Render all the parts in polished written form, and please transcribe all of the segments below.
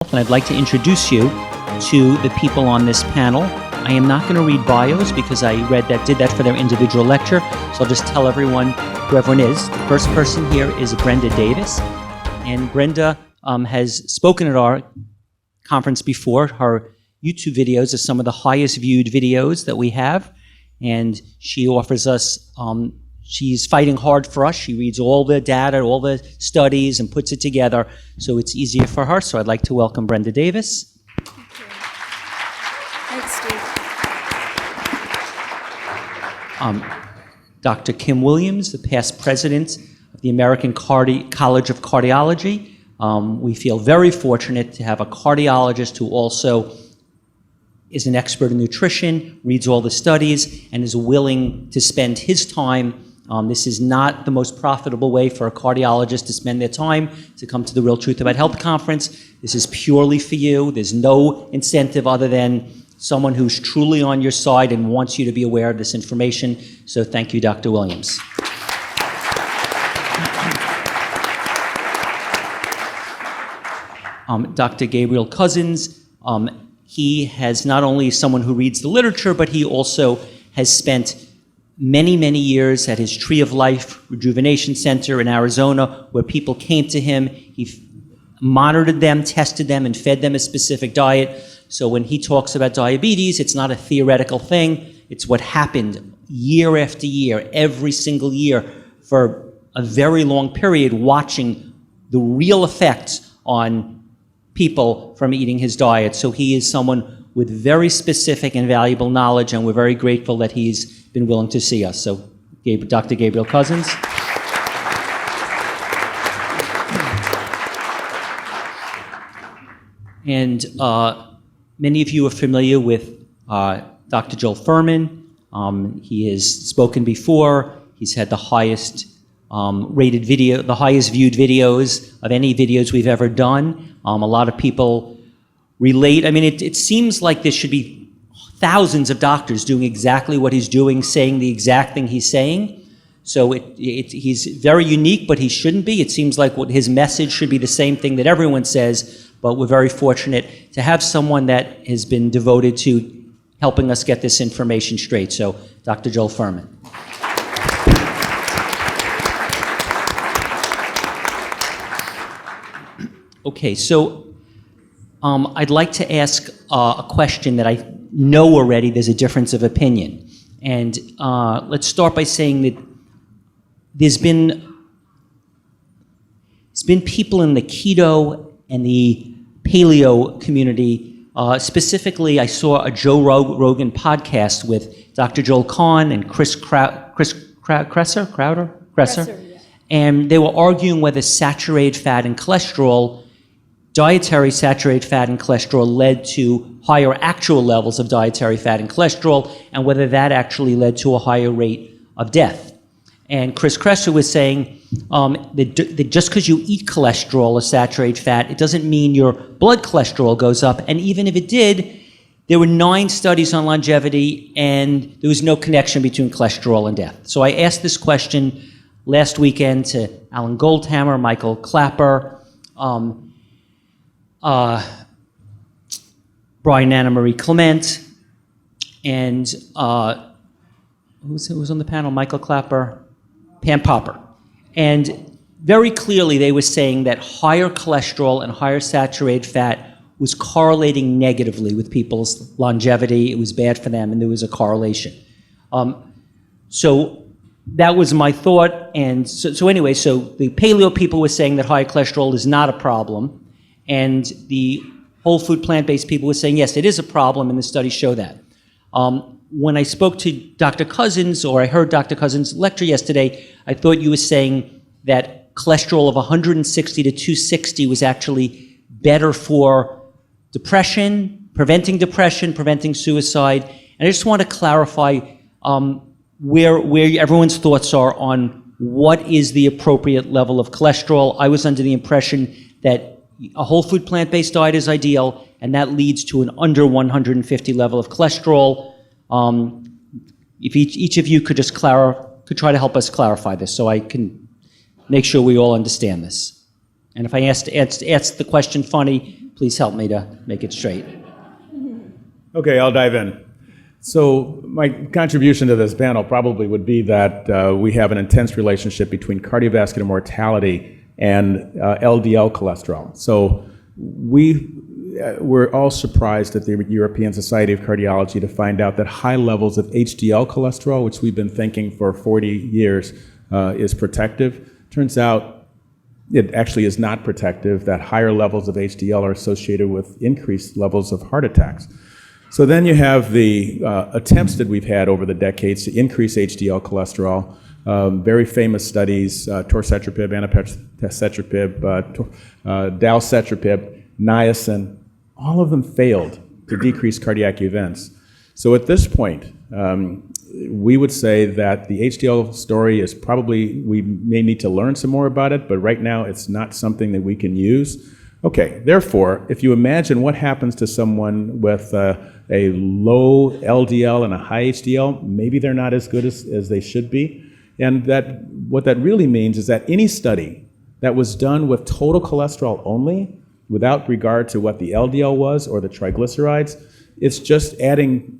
And I'd like to introduce you to the people on this panel. I am not going to read bios because I did that for their individual lecture, so I'll just tell everyone who everyone is. The first person here is Brenda Davis, and Brenda has spoken at our conference before. Her YouTube videos are some of the highest viewed videos that we have, and she offers us she's fighting hard for us. She reads all the data, all the studies, and puts it together so it's easier for her. So I'd like to welcome Brenda Davis. Thank you. Thanks, Steve. Dr. Kim Williams, the past president of the American College of Cardiology. We feel very fortunate to have a cardiologist who also is an expert in nutrition, reads all the studies, and is willing to spend his time. This is not the most profitable way for a cardiologist to spend their time to come to the Real Truth About Health conference. This is purely for you. There's no incentive other than someone who's truly on your side and wants you to be aware of this information. So thank you, Dr. Williams. Dr. Gabriel Cousens, he has not only someone who reads the literature, but he also has spent many, many years at his Tree of Life Rejuvenation Center in Arizona, where people came to him. He monitored them, tested them, and fed them a specific diet. So when he talks about diabetes, it's not a theoretical thing. It's what happened year after year, every single year, for a very long period, watching the real effects on people from eating his diet. So he is someone with very specific and valuable knowledge, and we're very grateful that he's been willing to see us. So, Dr. Gabriel Cousens. And many of you are familiar with Dr. Joel Fuhrman. He has spoken before. He's had the highest rated video, the highest viewed videos of any videos we've ever done. A lot of people relate. I mean, it seems like there should be thousands of doctors doing exactly what he's doing, saying the exact thing he's saying. So he's very unique, but he shouldn't be. It seems like what his message should be the same thing that everyone says, but we're very fortunate to have someone that has been devoted to helping us get this information straight. So, Dr. Joel Fuhrman. Okay, so I'd like to ask a question that I know already there's a difference of opinion. And let's start by saying that there's been people in the keto and the paleo community. Specifically, I saw a Joe Rogan podcast with Dr. Joel Kahn and Chris Kresser, Yeah. and they were arguing whether saturated fat and cholesterol, dietary saturated fat and cholesterol, led to higher actual levels of dietary fat and cholesterol, and whether that actually led to a higher rate of death. And Chris Kresser was saying that just because you eat cholesterol or saturated fat, it doesn't mean your blood cholesterol goes up. And even if it did, there were 9 studies on longevity, and there was no connection between cholesterol and death. So I asked this question last weekend to Alan Goldhammer, Michael Clapper, Brian Anna Marie Clement, and who was on the panel? Michael Clapper, Pam Popper. And very clearly they were saying that higher cholesterol and higher saturated fat was correlating negatively with people's longevity. It was bad for them, and there was a correlation. So that was my thought. And so anyway, so the paleo people were saying that high cholesterol is not a problem, and the whole food plant-based people were saying, yes, it is a problem, and the studies show that. When I spoke to Dr. Cousens, or I heard Dr. Cousens' lecture yesterday, I thought you were saying that cholesterol of 160 to 260 was actually better for depression, preventing suicide. And I just want to clarify where everyone's thoughts are on what is the appropriate level of cholesterol. I was under the impression that a whole food plant-based diet is ideal, and that leads to an under 150 level of cholesterol. If each of you could just try to help us clarify this, so I can make sure we all understand this. And if I asked the question funny, please help me to make it straight. Okay, I'll dive in. So my contribution to this panel probably would be that we have an intense relationship between cardiovascular mortality and LDL cholesterol. So we're all surprised at the European Society of Cardiology to find out that high levels of HDL cholesterol, which we've been thinking for 40 years is protective. Turns out it actually is not protective, that higher levels of HDL are associated with increased levels of heart attacks. So then you have the attempts that we've had over the decades to increase HDL cholesterol. Very famous studies, torcetrapib, anacetrapib, dalcetrapib, niacin, all of them failed to decrease cardiac events. So at this point, we would say that the HDL story is probably, we may need to learn some more about it, but right now it's not something that we can use. Okay, therefore, if you imagine what happens to someone with a low LDL and a high HDL, maybe they're not as good as they should be. And that what that really means is that any study that was done with total cholesterol only, without regard to what the LDL was or the triglycerides, it's just adding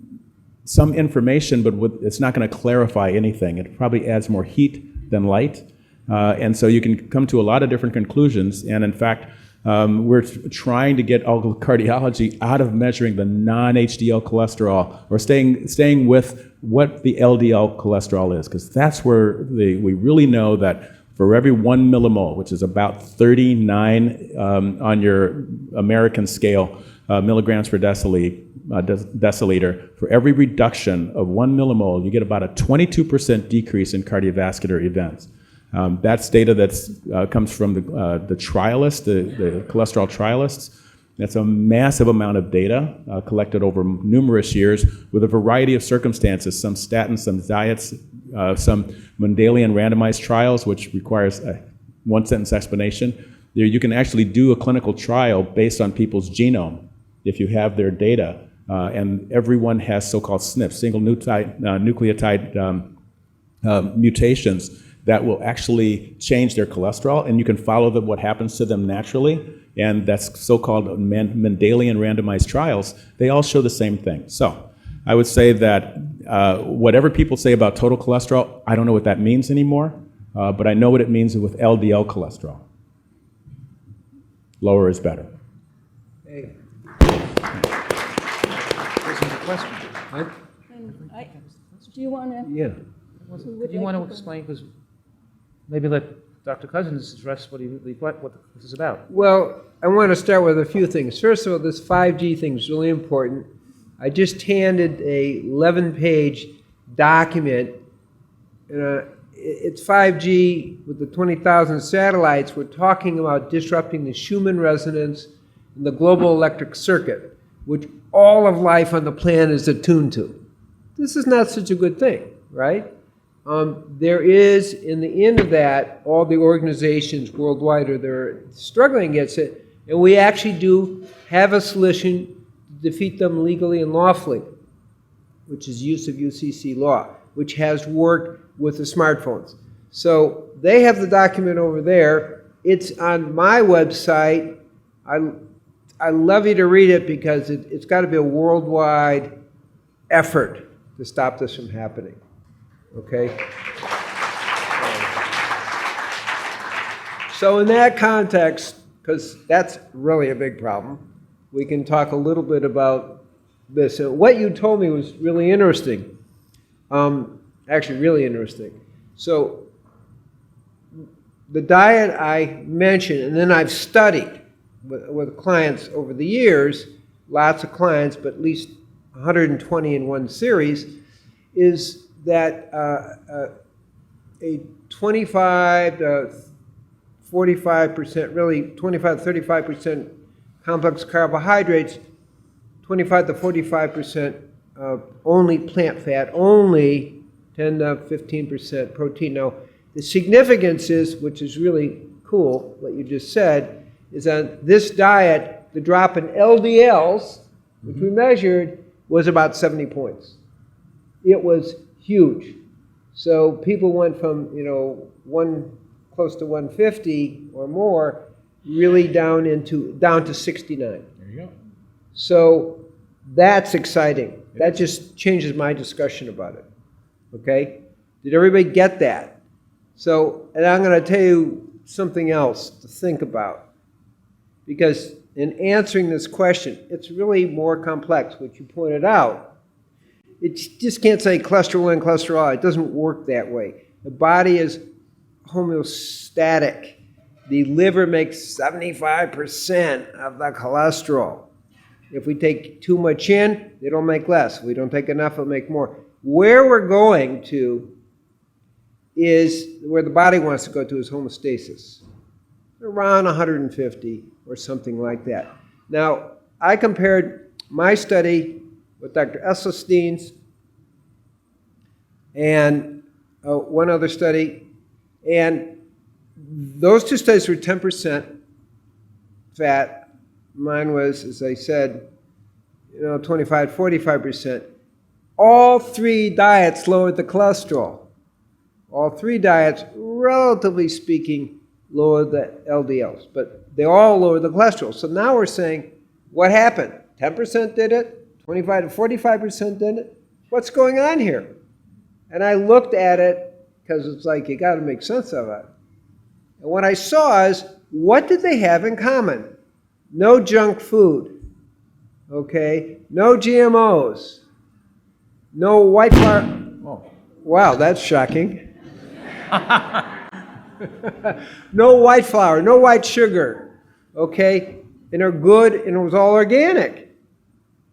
some information, but it's not going to clarify anything. It probably adds more heat than light. And so you can come to a lot of different conclusions. And in fact, we're trying to get all cardiology out of measuring the non-HDL cholesterol or staying with what the LDL cholesterol is, because that's where we really know that for every 1 millimole, which is about 39 on your American scale, milligrams per deciliter, for every reduction of 1 millimole, you get about a 22% decrease in cardiovascular events. That's data that comes from the trialists, the cholesterol trialists. That's a massive amount of data collected over numerous years with a variety of circumstances, some statins, some diets, some Mendelian randomized trials, which requires a one-sentence explanation. There, you can actually do a clinical trial based on people's genome if you have their data. And everyone has so-called SNPs, single nucleotide mutations that will actually change their cholesterol, and you can follow what happens to them naturally, and that's so-called Mendelian randomized trials. They all show the same thing. So I would say that whatever people say about total cholesterol, I don't know what that means anymore, but I know what it means with LDL cholesterol. Lower is better. Hey. There's a question. Do you want to? Yeah. Do you want to explain, because maybe let Dr. Cousens address what this is about? Well, I want to start with a few things. First of all, this 5G thing is really important. I just handed a 11-page document. It's 5G with the 20,000 satellites. We're talking about disrupting the Schumann resonance and the global electric circuit, which all of life on the planet is attuned to. This is not such a good thing, right? There is, in the end of that, all the organizations worldwide they're struggling against it, and we actually do have a solution to defeat them legally and lawfully, which is use of UCC law, which has worked with the smartphones. So they have the document over there. It's on my website. I love you to read it because it's got to be a worldwide effort to stop this from happening. Okay? So in that context, because that's really a big problem, we can talk a little bit about this. And what you told me was really interesting. Actually, really interesting. So the diet I mentioned, and then I've studied with clients over the years, lots of clients, but at least 120 in one series, is that a 25 to 45%, really 25 to 35% complex carbohydrates, 25 to 45% only plant fat, only 10 to 15% protein. Now, the significance is, which is really cool, what you just said, is on this diet, the drop in LDLs, which we measured, was about 70 points. It was huge. So people went from, close to 150 or more, really down to 69. There you go. So that's exciting. That just changes my discussion about it. Okay? Did everybody get that? So, and I'm going to tell you something else to think about. Because in answering this question, it's really more complex, which you pointed out. It just can't say cholesterol in, cholesterol out. It doesn't work that way. The body is homeostatic. The liver makes 75% of the cholesterol. If we take too much in, it'll make less. If we don't take enough, it'll make more. Where we're going to is where the body wants to go to is homeostasis. Around 150 or something like that. Now, I compared my study with Dr. Esselstein's and one other study, and those two studies were 10% fat. Mine was, as I said, 25, 45%. All three diets lowered the cholesterol. All three diets, relatively speaking, lowered the LDLs, but they all lowered the cholesterol. So now we're saying, what happened? 10% did it, 25 to 45% did it. What's going on here? And I looked at it because it's like you got to make sense of it. And what I saw is, what did they have in common? No junk food, okay? No GMOs, no white flour. Oh, wow, that's shocking. No white flour, no white sugar, okay? And they're good, and it was all organic.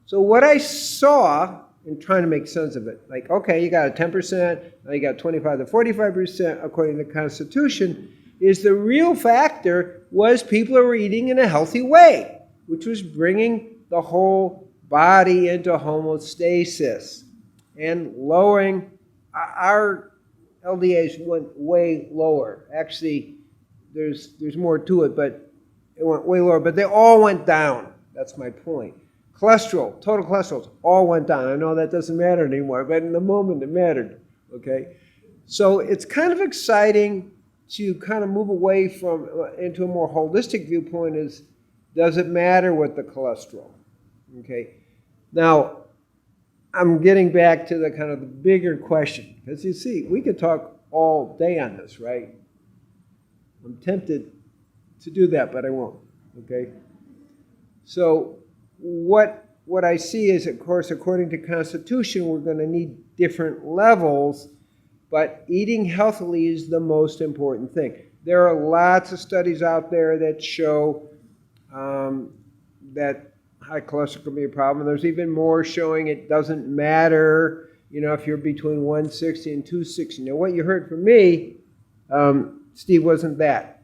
So what I saw in trying to make sense of it, like, okay, you got a 10%, now you got 25 to 45% according to the Constitution, is the real factor was people were eating in a healthy way, which was bringing the whole body into homeostasis and lowering our LDH went way lower. Actually, there's more to it, but it went way lower. But they all went down. That's my point. Cholesterol, total cholesterol, all went down. I know that doesn't matter anymore, but in the moment it mattered. Okay, so it's kind of exciting to kind of move away from into a more holistic viewpoint. Is does it matter with the cholesterol? Okay, now I'm getting back to the kind of the bigger question, because you see, we could talk all day on this, right? I'm tempted to do that, but I won't, okay? So what I see is, of course, according to Constitution, we're going to need different levels, but eating healthily is the most important thing. There are lots of studies out there that show that high cholesterol can be a problem. There's even more showing it doesn't matter, if you're between 160 and 260. Now, what you heard from me, Steve, wasn't that.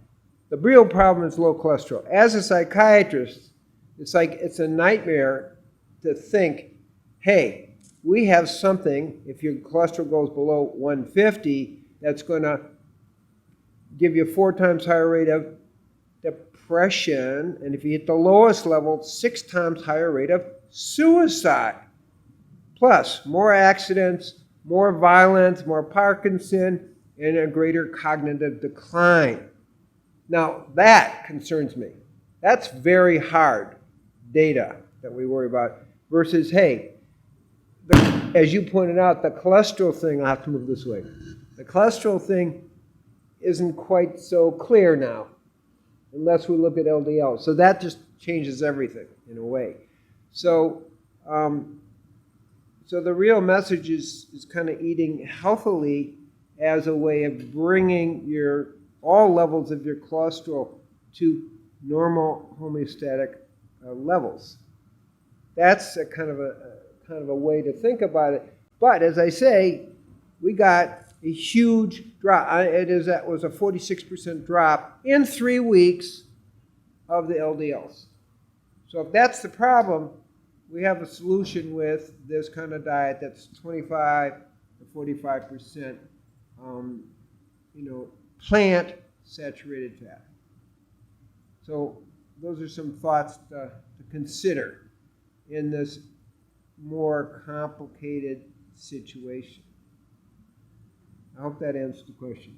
The real problem is low cholesterol. As a psychiatrist, it's a nightmare to think, hey, we have something, if your cholesterol goes below 150, that's going to give you a 4 times higher rate of depression, and if you hit the lowest level, 6 times higher rate of suicide. Plus, more accidents, more violence, more Parkinson, and a greater cognitive decline. Now, that concerns me. That's very hard data that we worry about, versus, hey, as you pointed out, the cholesterol thing, I'll have to move this way. The cholesterol thing isn't quite so clear now, unless we look at LDL. So that just changes everything in a way. So, so the real message is kind of eating healthily as a way of bringing all levels of your cholesterol to normal homeostatic levels. That's a kind of a way to think about it. But as I say, we got a huge drop. That was a 46% drop in 3 weeks of the LDLs. So if that's the problem, we have a solution with this kind of diet that's 25 to 45%, plant saturated fat. So those are some thoughts to consider in this more complicated situation. I hope that answers the question.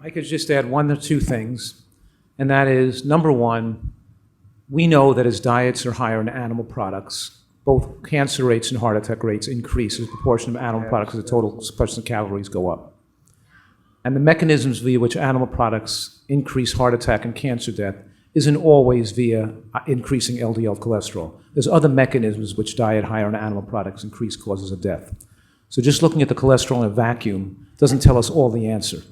I could just add one or two things, and that is, number one, we know that as diets are higher in animal products, both cancer rates and heart attack rates increase as a proportion of animal products as the total proportion of calories go up. And the mechanisms via which animal products increase heart attack and cancer death isn't always via increasing LDL cholesterol. There's other mechanisms which diet higher in animal products increase causes of death. So just looking at the cholesterol in a vacuum doesn't tell us all the answer.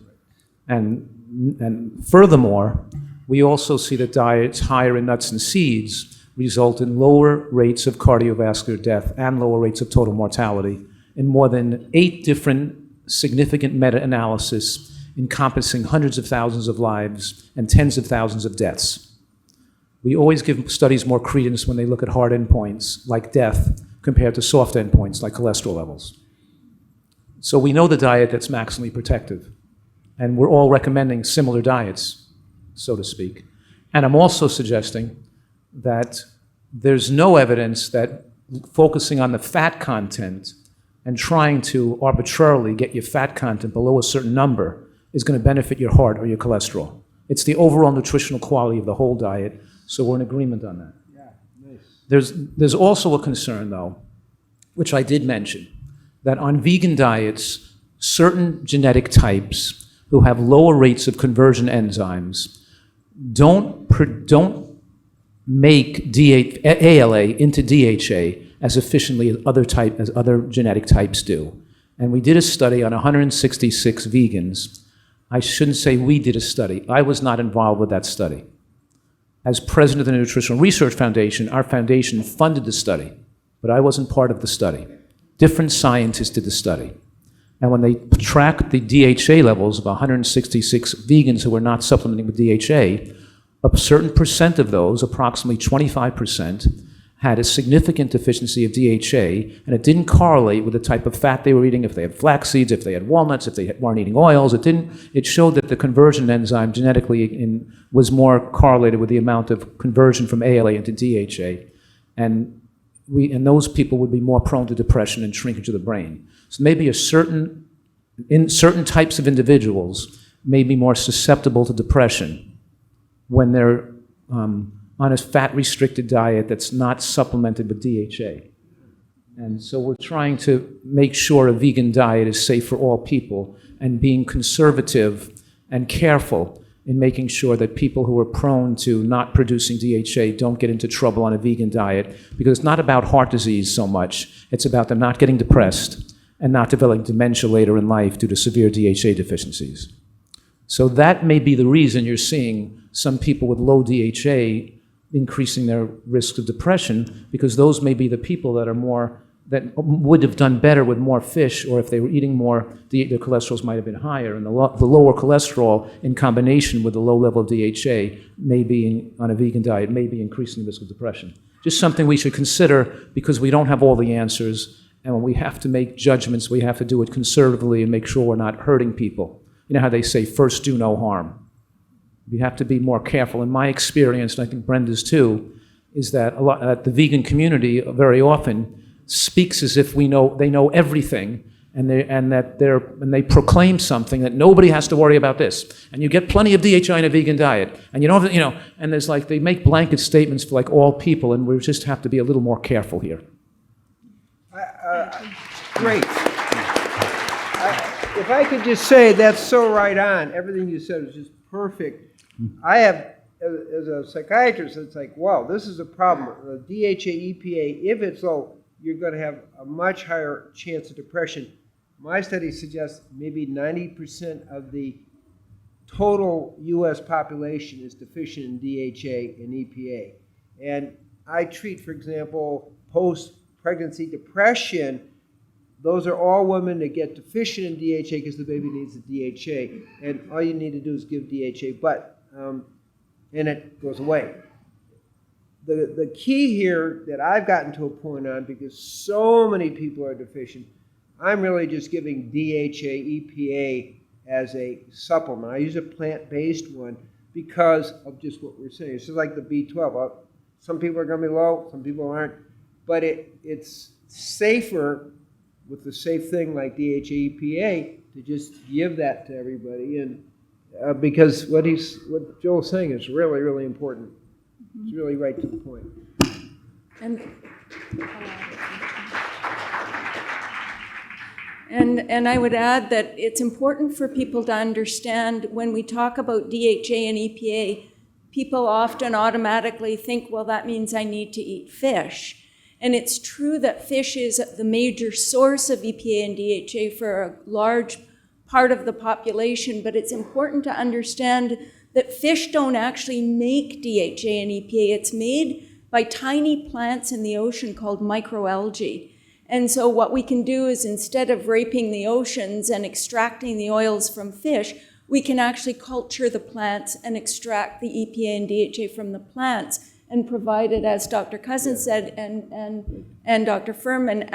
And furthermore, we also see that diets higher in nuts and seeds result in lower rates of cardiovascular death and lower rates of total mortality in more than 8 different significant meta-analysis encompassing hundreds of thousands of lives and tens of thousands of deaths. We always give studies more credence when they look at hard endpoints like death compared to soft endpoints like cholesterol levels. So we know the diet that's maximally protective, and we're all recommending similar diets, so to speak. And I'm also suggesting that there's no evidence that focusing on the fat content and trying to arbitrarily get your fat content below a certain number is going to benefit your heart or your cholesterol. It's the overall nutritional quality of the whole diet, so we're in agreement on that. Yeah, nice. There's also a concern, though, which I did mention, that on vegan diets, certain genetic types who have lower rates of conversion enzymes don't make ALA into DHA as efficiently as other genetic types do. And we did a study on 166 vegans. I shouldn't say we did a study. I was not involved with that study. As president of the Nutritional Research Foundation, our foundation funded the study, but I wasn't part of the study. Different scientists did the study. And when they tracked the DHA levels of 166 vegans who were not supplementing with DHA, a certain percent of those, approximately 25%, had a significant deficiency of DHA, and it didn't correlate with the type of fat they were eating, if they had flax seeds, if they had walnuts, if they weren't eating oils. It showed that the conversion enzyme genetically was more correlated with the amount of conversion from ALA into DHA. And those people would be more prone to depression and shrinkage of the brain. So maybe certain types of individuals may be more susceptible to depression when they're on a fat-restricted diet that's not supplemented with DHA. And so we're trying to make sure a vegan diet is safe for all people and being conservative and careful in making sure that people who are prone to not producing DHA don't get into trouble on a vegan diet, because it's not about heart disease so much. It's about them not getting depressed and not developing dementia later in life due to severe DHA deficiencies. So that may be the reason you're seeing some people with low DHA increasing their risk of depression, because those may be the people that would have done better with more fish, or if they were eating more, their cholesterols might have been higher, and the lower cholesterol in combination with the low level of DHA may be, on a vegan diet, may be increasing the risk of depression. Just something we should consider, because we don't have all the answers, and when we have to make judgments, we have to do it conservatively and make sure we're not hurting people. You know how they say, first do no harm. We have to be more careful. In my experience, and I think Brenda's too, is that the vegan community very often speaks as if they know everything, and they proclaim something that nobody has to worry about this, and you get plenty of DHA in a vegan diet, and and there's they make blanket statements for all people, and we just have to be a little more careful here. Great. If I could just say, that's so right on. Everything you said is just perfect. I have, as a psychiatrist, it's wow, this is a problem. The DHA, EPA, if it's low, you're going to have a much higher chance of depression. My study suggests maybe 90% of the total U.S. population is deficient in DHA and EPA. And I treat, for example, post-pregnancy depression. Those are all women that get deficient in DHA because the baby needs the DHA. And all you need to do is give DHA, and it goes away. The key here that I've gotten to a point on, because so many people are deficient, I'm really just giving DHA, EPA as a supplement. I use a plant-based one because of just what we're saying. It's just like the B12. Some people are going to be low, some people aren't. But it's safer with the safe thing like DHA, EPA to just give that to everybody. because what Joel's saying is really, really important. It's really right to the point. And I would add that it's important for people to understand when we talk about DHA and EPA, people often automatically think, well, that means I need to eat fish. And it's true that fish is the major source of EPA and DHA for a large part of the population, but it's important to understand that fish don't actually make DHA and EPA. It's made by tiny plants in the ocean called microalgae. And so what we can do is, instead of raping the oceans and extracting the oils from fish, we can actually culture the plants and extract the EPA and DHA from the plants and provide it, as Dr. Cousens said, and Dr. Fuhrman,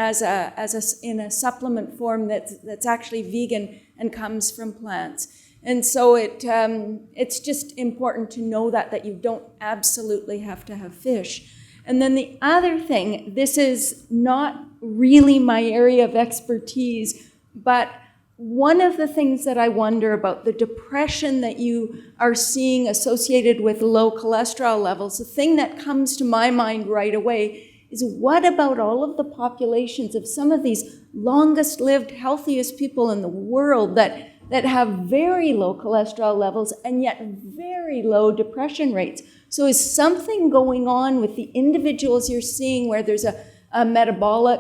in a supplement form that's actually vegan and comes from plants. And so it's just important to know that you don't absolutely have to have fish. And then the other thing, this is not really my area of expertise, but one of the things that I wonder about, the depression that you are seeing associated with low cholesterol levels, the thing that comes to my mind right away is, what about all of the populations of some of these longest lived, healthiest people in the world that have very low cholesterol levels and yet very low depression rates? So is something going on with the individuals you're seeing where there's a metabolic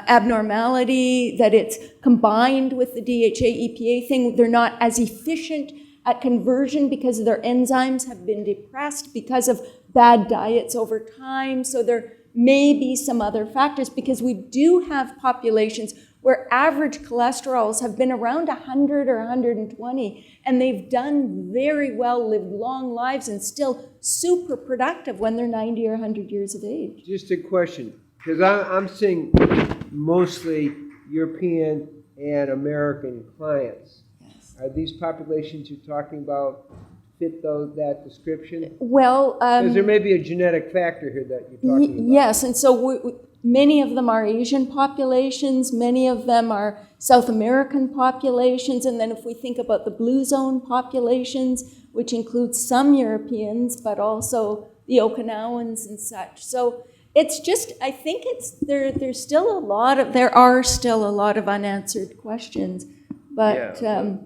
abnormality, that it's combined with the DHA EPA thing? They're not as efficient at conversion because their enzymes have been depressed because of bad diets over time. So there may be some other factors, because we do have populations where average cholesterols have been around 100 or 120, and they've done very well, lived long lives, and still super productive when they're 90 or 100 years of age. Just a question, because I'm seeing mostly European and American clients. Yes. Are these populations you're talking about fit that description? Well, because there may be a genetic factor here that you're talking about. Yes, and so many of them are Asian populations, many of them are South American populations, and then if we think about the blue zone populations, which includes some Europeans, but also the Okinawans and such. So it's just, I think there are still a lot of unanswered questions. But Yeah.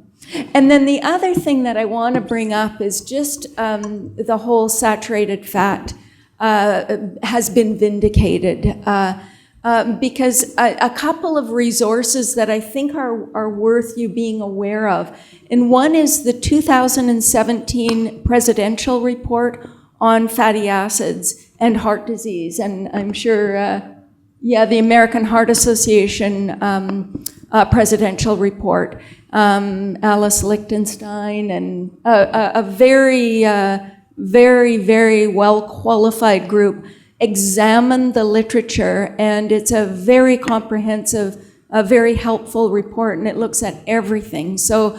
And then the other thing that I want to bring up is just the whole saturated fat has been vindicated, because a couple of resources that I think are worth you being aware of. And one is the 2017 presidential report on fatty acids and heart disease. And I'm sure, the American Heart Association presidential report. Alice Lichtenstein, and a very, very well-qualified group examined the literature, and it's a very comprehensive, very helpful report, and it looks at everything. So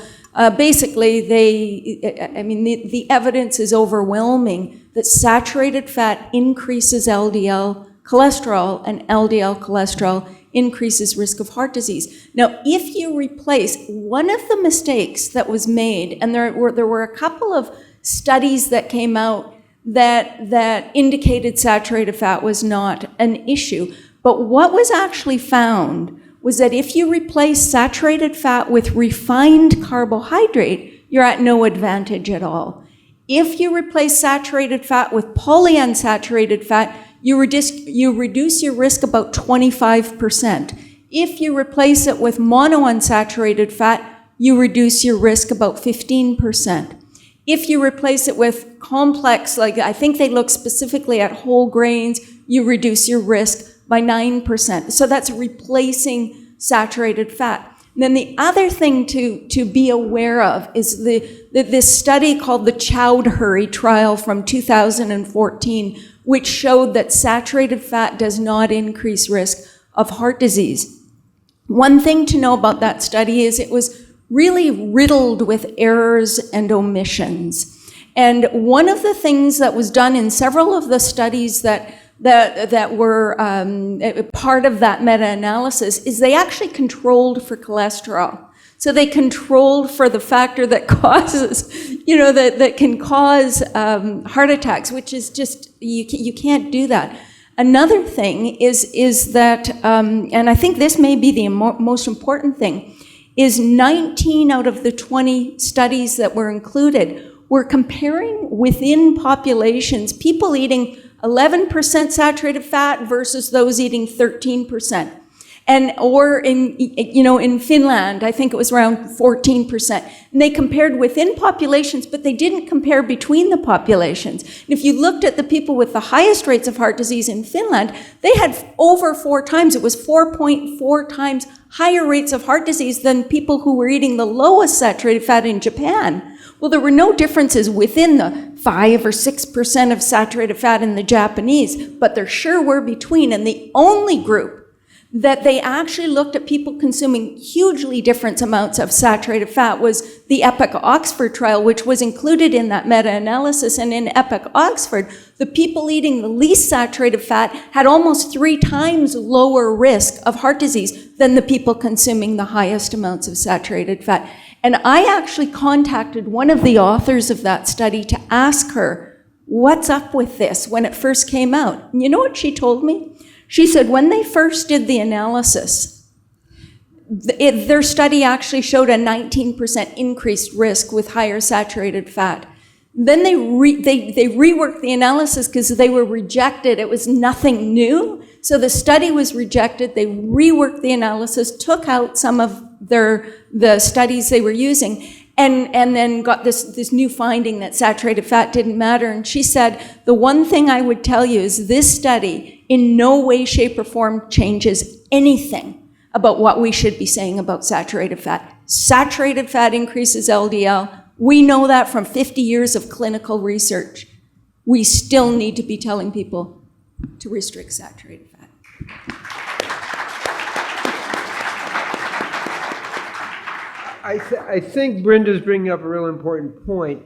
basically, the evidence is overwhelming that saturated fat increases LDL cholesterol, and LDL cholesterol increases risk of heart disease. Now, if you replace one of the mistakes that was made, and there were a couple of studies that came out that indicated saturated fat was not an issue, but what was actually found was that if you replace saturated fat with refined carbohydrate, you're at no advantage at all. If you replace saturated fat with polyunsaturated fat, you reduce your risk about 25%. If you replace it with monounsaturated fat, you reduce your risk about 15%. If you replace it with complex, like I think they look specifically at whole grains, you reduce your risk by 9%. So that's replacing saturated fat. And then the other thing to be aware of is this study called the Chowdhury trial from 2014, which showed that saturated fat does not increase risk of heart disease. One thing to know about that study is it was really riddled with errors and omissions. And one of the things that was done in several of the studies that were part of that meta-analysis is they actually controlled for cholesterol. So they controlled for the factor that causes, that can cause heart attacks, which is just, you can't do that. Another thing is that, and I think this may be the most important thing, is 19 out of the 20 studies that were included were comparing within populations, people eating 11% saturated fat versus those eating 13%. Or in Finland, I think it was around 14%. And they compared within populations, but they didn't compare between the populations. And if you looked at the people with the highest rates of heart disease in Finland, they had over 4 times, it was 4.4 times higher rates of heart disease than people who were eating the lowest saturated fat in Japan. Well, there were no differences within the 5 or 6% of saturated fat in the Japanese, but there sure were between. And the only group that they actually looked at people consuming hugely different amounts of saturated fat was the EPIC-Oxford trial, which was included in that meta-analysis. And in EPIC-Oxford, the people eating the least saturated fat had almost 3 times lower risk of heart disease than the people consuming the highest amounts of saturated fat. And I actually contacted one of the authors of that study to ask her, what's up with this when it first came out? And you know what she told me? She said when they first did the analysis, their study actually showed a 19% increased risk with higher saturated fat. Then they reworked the analysis because they were rejected. It was nothing new. So the study was rejected. They reworked the analysis, took out some of the studies they were using, and then got this new finding that saturated fat didn't matter. And she said, the one thing I would tell you is this study in no way, shape, or form changes anything about what we should be saying about saturated fat. Saturated fat increases LDL. We know that from 50 years of clinical research. We still need to be telling people to restrict saturated fat. I think Brenda's bringing up a real important point.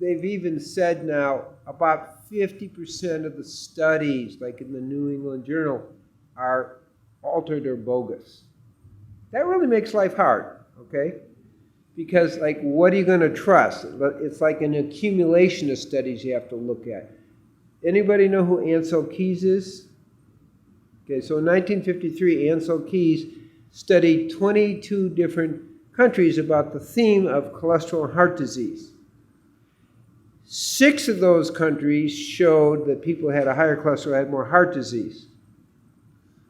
They've even said now about 50% of the studies, like in the New England Journal, are altered or bogus. That really makes life hard, okay? Because, like, what are you going to trust? It's like an accumulation of studies you have to look at. Anybody know who Ansel Keys is? Okay, so in 1953, Ansel Keys studied 22 different countries about the theme of cholesterol and heart disease. 6 of those countries showed that people who had a higher cholesterol had more heart disease.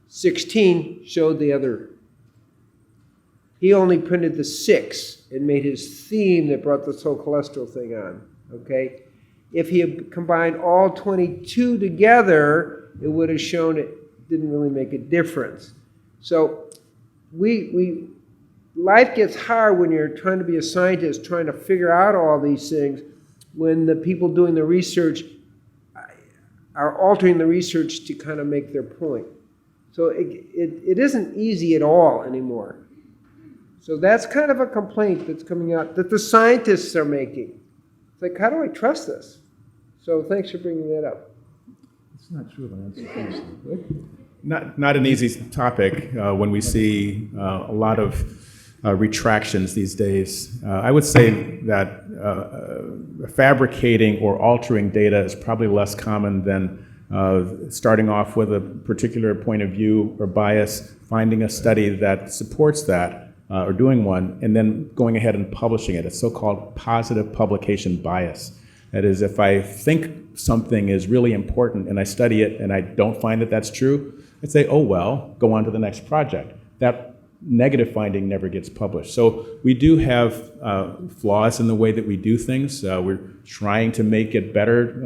16 showed the other. He only printed the 6 and made his theme that brought this whole cholesterol thing on, okay? If he had combined all 22 together, it would have shown it didn't really make a difference. So life gets hard when you're trying to be a scientist, trying to figure out all these things, when the people doing the research are altering the research to kind of make their point. So it isn't easy at all anymore. So that's kind of a complaint that's coming out that the scientists are making. It's like, how do I trust this? So thanks for bringing that up. It's not true, Lance. Not an easy topic when we see a lot of retractions these days. I would say that fabricating or altering data is probably less common than starting off with a particular point of view or bias, finding a study that supports that, or doing one, and then going ahead and publishing it. It's so-called positive publication bias. That is, if I think something is really important and I study it and I don't find that that's true, I'd say, oh well, go on to the next project. That negative finding never gets published. So we do have flaws in the way that we do things. We're trying to make it better.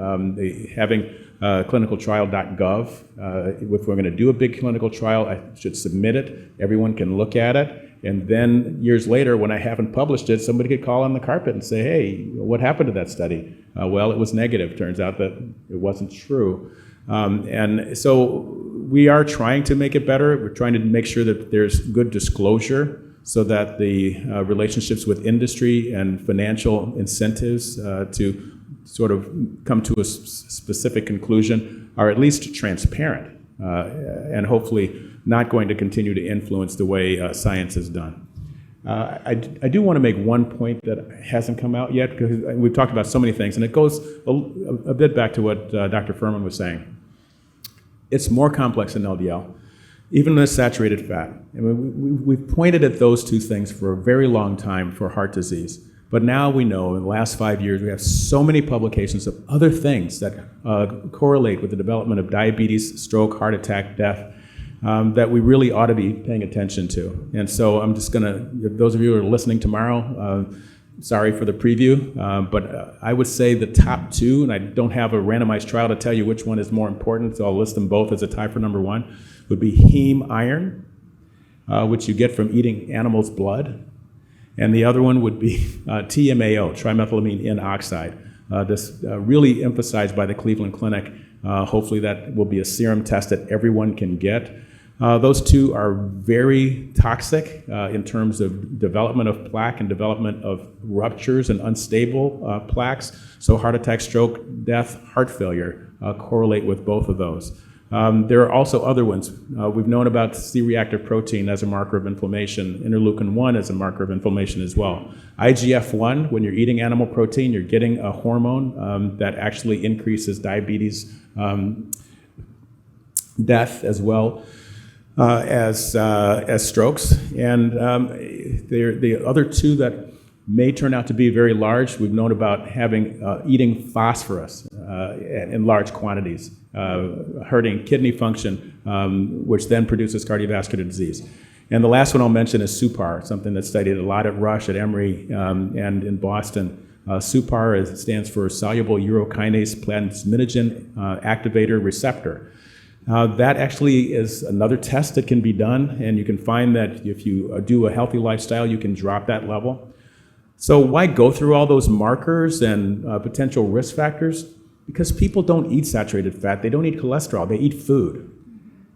Having clinicaltrial.gov, if we're going to do a big clinical trial, I should submit it. Everyone can look at it. And then years later, when I haven't published it, somebody could call on the carpet and say, hey, what happened to that study? Well, it was negative. Turns out that it wasn't true. And so we are trying to make it better. We're trying to make sure that there's good disclosure so that the relationships with industry and financial incentives to sort of come to a specific conclusion are at least transparent and hopefully not going to continue to influence the way science is done. I do want to make one point that hasn't come out yet, because we've talked about so many things, and it goes a bit back to what Dr. Fuhrman was saying. It's more complex than LDL, even with saturated fat. I mean, we've pointed at those two things for a very long time for heart disease. But now we know, in the last 5 years, we have so many publications of other things that correlate with the development of diabetes, stroke, heart attack, death, that we really ought to be paying attention to. And so I'm just going to, if those of you who are listening tomorrow, sorry for the preview, but I would say the top two, and I don't have a randomized trial to tell you which one is more important, so I'll list them both as a tie for number one, would be heme iron, which you get from eating animals' blood. And the other one would be TMAO, trimethylamine N oxide. This really emphasized by the Cleveland Clinic. Hopefully that will be a serum test that everyone can get. Those two are very toxic in terms of development of plaque and development of ruptures and unstable plaques. So heart attack, stroke, death, heart failure correlate with both of those. There are also other ones. We've known about C-reactive protein as a marker of inflammation, interleukin-1 as a marker of inflammation as well. IGF-1, when you're eating animal protein, you're getting a hormone that actually increases diabetes, death, as well as strokes. And the other two that may turn out to be very large, we've known about having eating phosphorus in large quantities, hurting kidney function, which then produces cardiovascular disease. And the last one I'll mention is SUPAR, something that's studied a lot at Rush, at Emory, and in Boston. SUPAR stands for soluble urokinase plasminogen activator receptor. That actually is another test that can be done, and you can find that if you do a healthy lifestyle, you can drop that level. So why go through all those markers and potential risk factors? Because people don't eat saturated fat, they don't eat cholesterol, they eat food.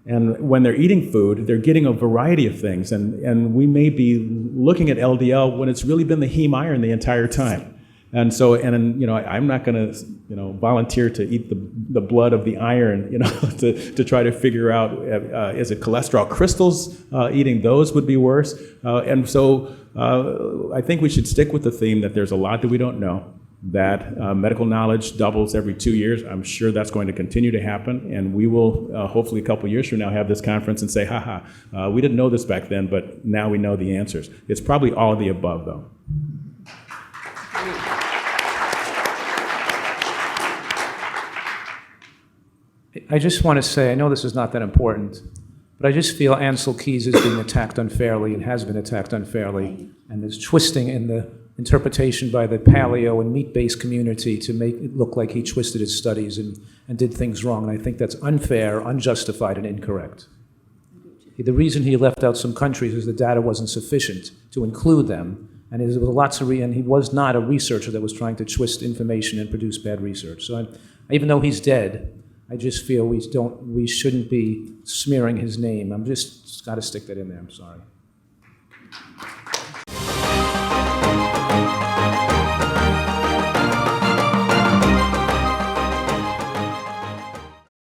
And when they're eating food, they're getting a variety of things, and we may be looking at LDL when it's really been the heme iron the entire time. And so, I'm not going to, volunteer to eat the blood of the iron, to try to figure out, is it cholesterol crystals? Eating those would be worse. And so I think we should stick with the theme that there's a lot that we don't know, that medical knowledge doubles every 2 years. I'm sure that's going to continue to happen, and we will hopefully a couple years from now have this conference and say, we didn't know this back then, but now we know the answers. It's probably all of the above, though. I just want to say, I know this is not that important, but I just feel Ansel Keys is being attacked unfairly and has been attacked unfairly, and there's twisting in the interpretation by the paleo and meat-based community to make it look like he twisted his studies and did things wrong, and I think that's unfair, unjustified, and incorrect. The reason he left out some countries is the data wasn't sufficient to include them, and there was lots of and he was not a researcher that was trying to twist information and produce bad research. So even though he's dead, I just feel we shouldn't be smearing his name. I'm just got to stick that in there. I'm sorry.